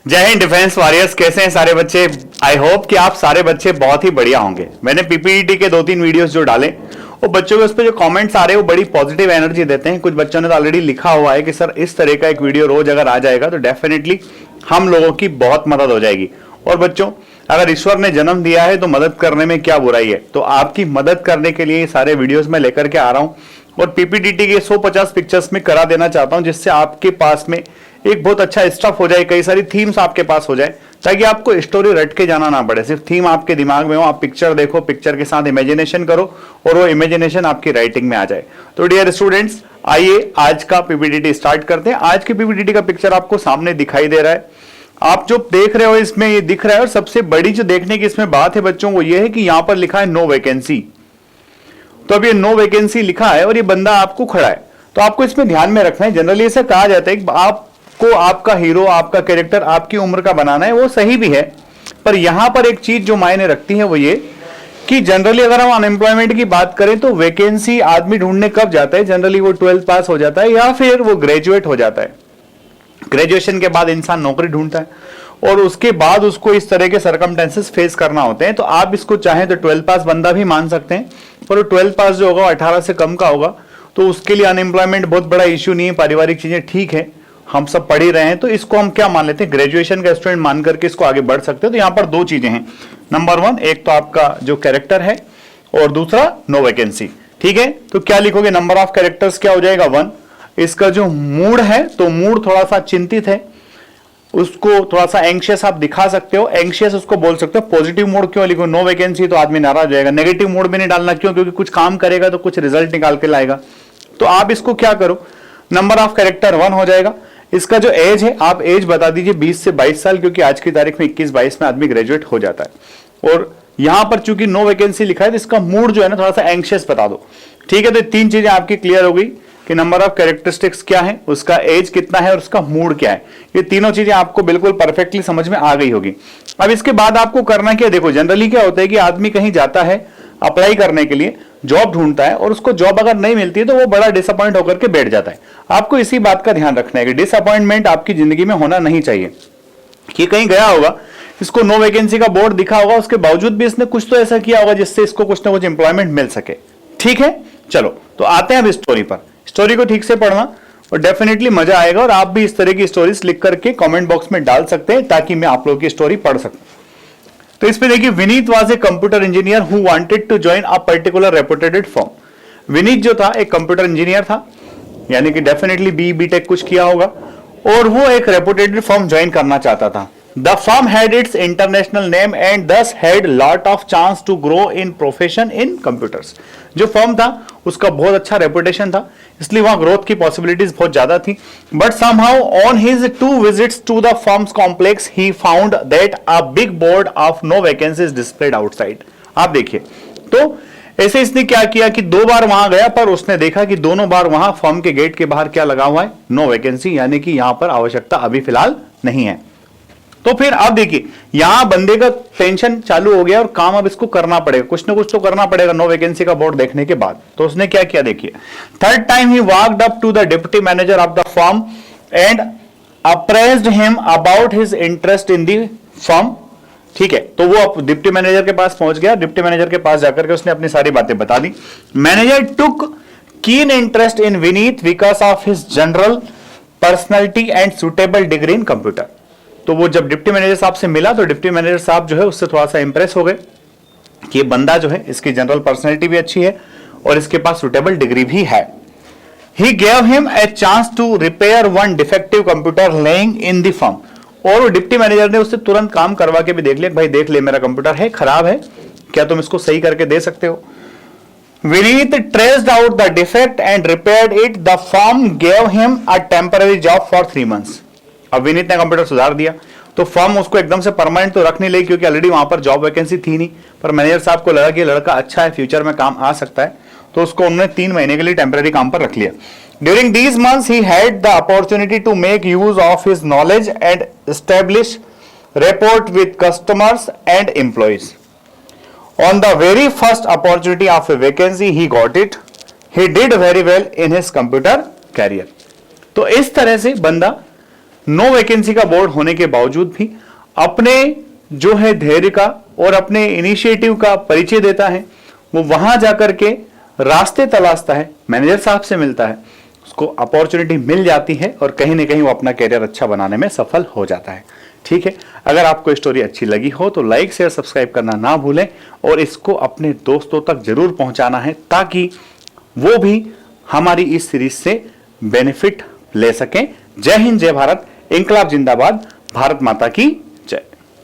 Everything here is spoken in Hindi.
जय हिंद डिफेंस वॉरियर्स। कैसे हैं सारे बच्चे? आई होप कि आप सारे बच्चे बहुत ही बढ़िया होंगे। मैंने पीपीटी के 2-3 वीडियोस जो डाले वो बच्चों के उस पर जो कमेंट्स आ रहे हैं वो बड़ी पॉजिटिव एनर्जी देते हैं। कुछ बच्चों ने तो ऑलरेडी लिखा हुआ है कि सर इस तरह का एक वीडियो रोज अगर आ जाएगा तो डेफिनेटली हम लोगों की बहुत मदद हो जाएगी। और बच्चों, अगर ईश्वर ने जन्म दिया है तो मदद करने में क्या बुराई है। तो आपकी मदद करने के लिए सारे वीडियोस में लेकर के आ रहा हूं और पीपीटी के 150 पिक्चर्स में करा देना चाहता हूं, जिससे आपके पास में एक बहुत अच्छा स्टफ हो जाए, कई सारी थीम्स आपके पास हो जाए, ताकि आपको स्टोरी रट के जाना ना पड़े। सिर्फ थीम आपके दिमाग में हो, आप पिक्चर देखो, पिक्चर के साथ इमेजिनेशन करो और वो इमेजिनेशन आपकी राइटिंग में आ जाए। तो डियर स्टूडेंट्स, आइए आज का पीपीटी स्टार्ट करते हैं। आज के पीपीटी का पिक्चर आपको सामने दिखाई दे रहा है। आप जो देख रहे हो इसमें ये दिख रहा है। और सबसे बड़ी जो देखने की इसमें बात है बच्चों वो ये है कि यहां पर लिखा है नो वैकेंसी। तो अब ये नो वैकेंसी लिखा है और ये बंदा आपको खड़ा है, तो आपको इसमें ध्यान में रखना है। जनरली ऐसा कहा जाता है कि आपको आपका हीरो, आपका कैरेक्टर आपकी उम्र का बनाना है, वो सही भी है। पर यहां पर एक चीज जो मायने रखती है वो ये कि जनरली अगर हम अनएम्प्लॉयमेंट की बात करें तो वैकेंसी आदमी ढूंढने कब जाता है? जनरली वो 12th पास हो जाता है या फिर वो ग्रेजुएट हो जाता है। ग्रेजुएशन के बाद इंसान नौकरी ढूंढता है और उसके बाद उसको इस तरह के सरकमस्टेंसेस फेस करना होते हैं। तो आप इसको चाहें तो 12th पास बंदा भी मान सकते हैं, पर 12th पास जो होगा 18 से कम का होगा, तो उसके लिए अनएम्प्लॉयमेंट बहुत बड़ा इश्यू नहीं है। पारिवारिक चीजें ठीक है, हम सब पढ़ ही रहे हैं, तो इसको हम क्या मान लेते हैं, ग्रेजुएशन का स्टूडेंट मान करके इसको आगे बढ़ सकते हो। तो यहाँ पर दो चीजें हैं। नंबर 1, एक तो आपका जो कैरेक्टर है और दूसरा नो वैकेंसी। ठीक है, तो क्या लिखोगे? नंबर ऑफ कैरेक्टर्स क्या हो जाएगा? 1। इसका जो मूड है तो मूड थोड़ा सा चिंतित है, उसको थोड़ा सा एंग्शियस आप दिखा सकते हो। एंग्शियस उसको बोल सकते हो। पॉजिटिव मूड क्यों लिखो? नो वैकेंसी तो आदमी नाराज हो जाएगा। नेगेटिव मूड भी नहीं डालना, क्यों? क्योंकि कुछ काम करेगा तो कुछ रिजल्ट निकाल के लाएगा। तो आप इसको क्या करो, नंबर ऑफ कैरेक्टर 1 हो जाएगा। इसका जो एज है आप एज बता दीजिए 20 से 22 साल, क्योंकि आज की तारीख में 21-22 में आदमी ग्रेजुएट हो जाता है। और यहां पर चूंकि नो वैकेंसी लिखा है तो इसका मूड जो है ना थोड़ा सा एंग्शियस बता दो। ठीक है, तो 3 चीजें आपकी क्लियर हो गई कि नंबर ऑफ कैरेक्टरिस्टिक्स क्या है, उसका एज कितना है और उसका मूड क्या है। ये तीनों चीजें आपको बिल्कुल परफेक्टली समझ में आ गई होगी। अब इसके बाद आपको करना क्या? देखो, जनरली क्या होता है कि आदमी कहीं जाता है अप्लाई करने के लिए, जॉब ढूंढता है और उसको जॉब अगर नहीं मिलती है तो वो बड़ा डिसअपॉइंट होकर के बैठ जाता है। आपको इसी बात का ध्यान रखना है कि डिसअपॉइंटमेंट आपकी जिंदगी में होना नहीं चाहिए। कि कहीं गया होगा, इसको नो वैकेंसी का बोर्ड दिखा होगा, उसके बावजूद भी इसने कुछ तो ऐसा किया होगा जिससे इसको कुछ ना कुछ इंप्लॉयमेंट मिल सके। ठीक है, चलो तो आते हैं अब स्टोरी पर। स्टोरी को ठीक से पढ़ना और डेफिनेटली मजा आएगा। और आप भी इस तरह की स्टोरीज लिख करके कमेंट बॉक्स में डाल सकते हैं ताकि मैं आप लोगों की स्टोरी पढ़ सकूं। तो इस पे देखिए, Vineet was a computer engineer who wanted to join a particular reputed firm. Vineet जो था एक कंप्यूटर इंजीनियर था, यानी कि डेफिनेटली बीटेक कुछ किया होगा और वो एक रेपुटेड फर्म ज्वाइन करना चाहता था। The firm had its international name and thus had lot of chance to grow in profession in computers. जो फर्म था उसका बहुत अच्छा रेपुटेशन था, इसलिए वहां ग्रोथ की पॉसिबिलिटीज बहुत ज्यादा थी। But somehow on his 2 visits to the firm's complex he found that a big board of no vacancies displayed outside. आप देखिए, तो ऐसे इसने क्या किया कि 2 बार वहां गया, पर उसने देखा कि दोनों बार वहां फर्म के गेट के बाहर क्या लगा हुआ है? नो वैकेंसी, यानी कि यहां पर आवश्यकता अभी फिलहाल नहीं है। तो फिर अब देखिए, यहां बंदे का टेंशन चालू हो गया और काम अब इसको करना पड़ेगा, कुछ ना कुछ तो करना पड़ेगा नो वैकेंसी का बोर्ड देखने के बाद। तो उसने क्या किया देखिए, 3rd time he walked up to the deputy manager of the firm and appraised him about his interest in the firm. ठीक है, तो वो डिप्टी मैनेजर के पास पहुंच गया। डिप्टी मैनेजर के पास जाकर के उसने अपनी सारी बातें बता दी। Manager took keen interest in Vineet because of his general personality and suitable degree in computer. तो वो जब डिप्टी मैनेजर साहब से मिला तो डिप्टी मैनेजर साहब जो है उससे थोड़ा सा इंप्रेस हो गए कि ये बंदा जो है इसकी जनरल पर्सनैलिटी भी अच्छी है और इसके पास सुटेबल डिग्री भी है। He gave him a chance to repair one defective computer laying in the firm। और वो डिप्टी मैनेजर ने उससे तुरंत काम करवा के भी देख लिया, भाई देख ले मेरा कंप्यूटर है खराब है, क्या तुम इसको सही करके दे सकते हो? Vineet traced out the defect and repaired it। The firm gave him a temporary job for 3 months। अब विनीत ने कंप्यूटर सुधार दिया तो फर्म उसको एकदम से परमानेंट तो रख नहीं लगी, क्योंकि ऑलरेडी वहां पर जॉब वैकेंसी थी नहीं, पर मैनेजर साहब को लगा कि लड़का अच्छा है, फ्यूचर में काम आ सकता है, तो उसको उन्होंने 3 महीने के लिए टेम्पररी काम पर रख लिया। During these months he had the opportunity to make use of his knowledge and establish rapport with customers and employees। On the very first opportunity of a vacancy he got it। He did very well in his computer career। तो इस तरह से बंदा नो वैकेंसी का बोर्ड होने के बावजूद भी अपने जो है धैर्य का और अपने इनिशिएटिव का परिचय देता है। वो वहां जाकर के रास्ते तलाशता है, मैनेजर साहब से मिलता है, उसको अपॉर्चुनिटी मिल जाती है और कहीं ना कहीं वो अपना कैरियर अच्छा बनाने में सफल हो जाता है। ठीक है, अगर आपको स्टोरी अच्छी लगी हो तो लाइक शेयर सब्सक्राइब करना ना भूलें और इसको अपने दोस्तों तक जरूर पहुंचाना है ताकि वो भी हमारी इस सीरीज से बेनिफिट ले सकें। जय हिंद, जय भारत, इंकलाब जिंदाबाद, भारत माता की